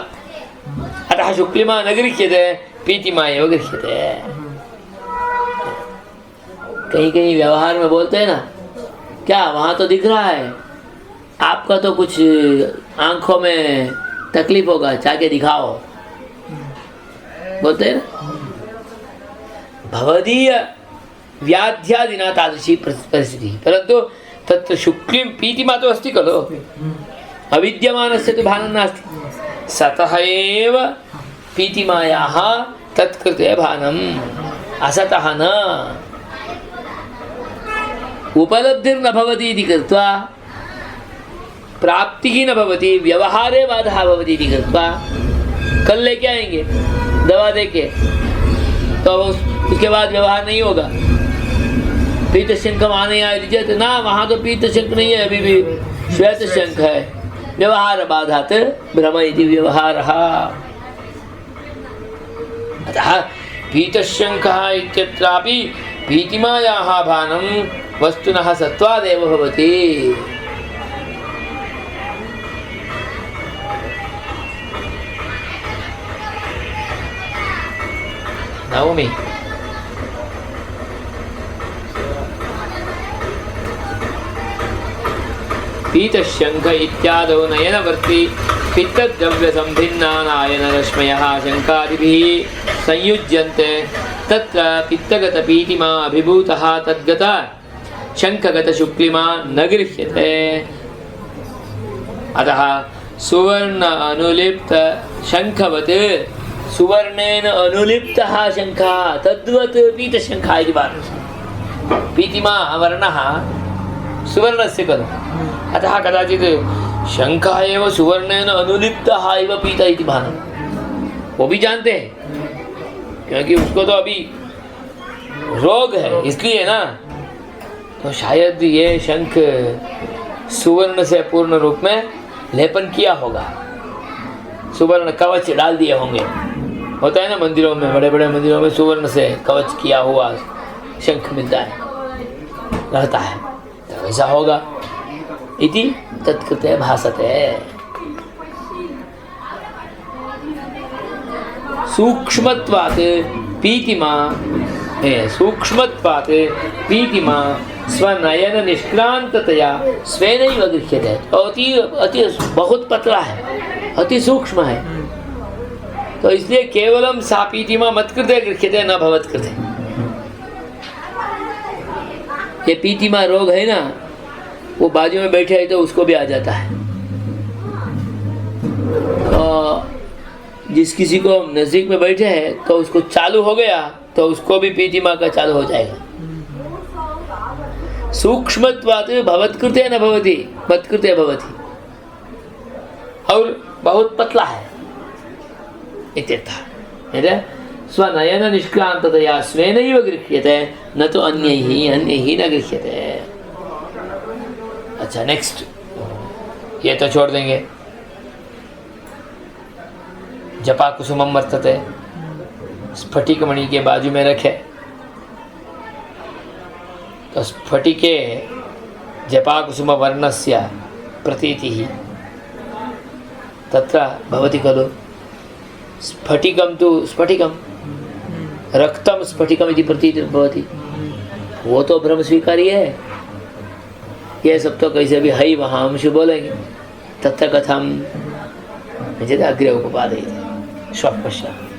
[SPEAKER 1] अतः शुक्लिमा न गृह्यते, पीतिमा एव गृह्यते। कहीं कहीं व्यवहार में बोलते हैं ना, क्या वहाँ तो दिख रहा है, आपका तो कुछ आंखों में तकलीफ होगा, जाके दिखाओ, बोलते हैं ना। भवदीय व्याध्यादिना तादृशी परिस्थिति, परंतु तत्र शुक्लिं पीतिमा तो अस्ति खलु, अविद्यमानस्य तु भानं नास्ति, सतः एव पीतिमायाः तत्कृते भानम्, असतः न। उपलब्धिर्न भवति इति कृत्वा प्राप्तिः न भवति, व्यवहारे बाधा भवति इति कृत्वा कल लेके आएंगे दवा देके, तो उसके बाद व्यवहार नहीं होगा। पीत शंख आने आए चेत ना, वहाँ तो पीत शंख नहीं है, अभी भी श्वेत शंख है। व्यवहार बाधात् भ्रम इति व्यवहारः। अतः पीतशङ्खः इत्यत्रापि पीतिमायाः भानं वस्तुनः सत्त्वादेव भवति। नवमी पीतशङ्ख इत्यादौ नयनवर्ती पित्तद्रव्यसम्भिन्नानायनरश्मयः शङ्खादिभिः संयुज्यन्ते तत्र पित्तगतपीतिमा अभिभूतः तद्गत शङ्खगतशुक्लिमा न गृह्यते। अतः सुवर्ण अनुलिप्त शङ्खवत् सुवर्णेन अनुलिप्तः शङ्खः तद्वत् पीतशङ्खः इति भाति। पीतिमा वर्णः सुवर्णस्य खलु, अतः कदाचित् शङ्खः एव सुवर्णेन अनुलिप्तः इव पीतः इति भाति। वो भी जानते हैं क्योंकि उसको तो अभी रोग है इसलिए ना, तो शायद ये शंख सुवर्ण से पूर्ण रूप में लेपन किया होगा, सुवर्ण कवच डाल दिए होंगे। होता है ना मंदिरों में, बड़े बड़े मंदिरों में सुवर्ण से कवच किया हुआ शंख मिलता है, रहता है, तो वैसा होगा इति तत्कृते भासते। सूक्ष्मत्वात् पीतिमा स्वनयन निष्क्रांततया स्वेनैव गृह्यते। अति अति बहुत पतला है, अति सूक्ष्म है, तो इसलिए केवलम सा पीतिमा मत्कृते गृह्यते न भवत्कृते। ये पीतिमा रोग है ना, वो बाजू में बैठे है तो उसको भी आ जाता है। जिस किसी को नजदीक में बैठे हैं तो उसको चालू हो गया तो उसको भी पीतिमा का चालू हो जाएगा। सूक्ष्मत्वात् भवत्कृते न भवति मत्कृते भवति, और बहुत पतला है इत्यर्थः। स्वनयन निष्क्रांततया स्वेनैव गृह्यते न तो अन्यैः न गृह्यते। अच्छा नेक्स्ट, ये तो छोड़ देंगे। जपा कुसुमम वर्तते, स्फटिक मणि के बाजू में रखे तो स्फटिके जपा कुसुम वर्णस्य प्रतीतिः तत्र भवति खलु। स्फटिकं तु स्फटिकं, रक्तं स्फटिकम् इति प्रतीतिः भवति, वो तो भ्रम स्वीकारी है। ये सब तो कैसे भी है वहाँ हम बोलेंगे, तत्र कथम अग्रे उपपादयति। श्वः पश्यामः।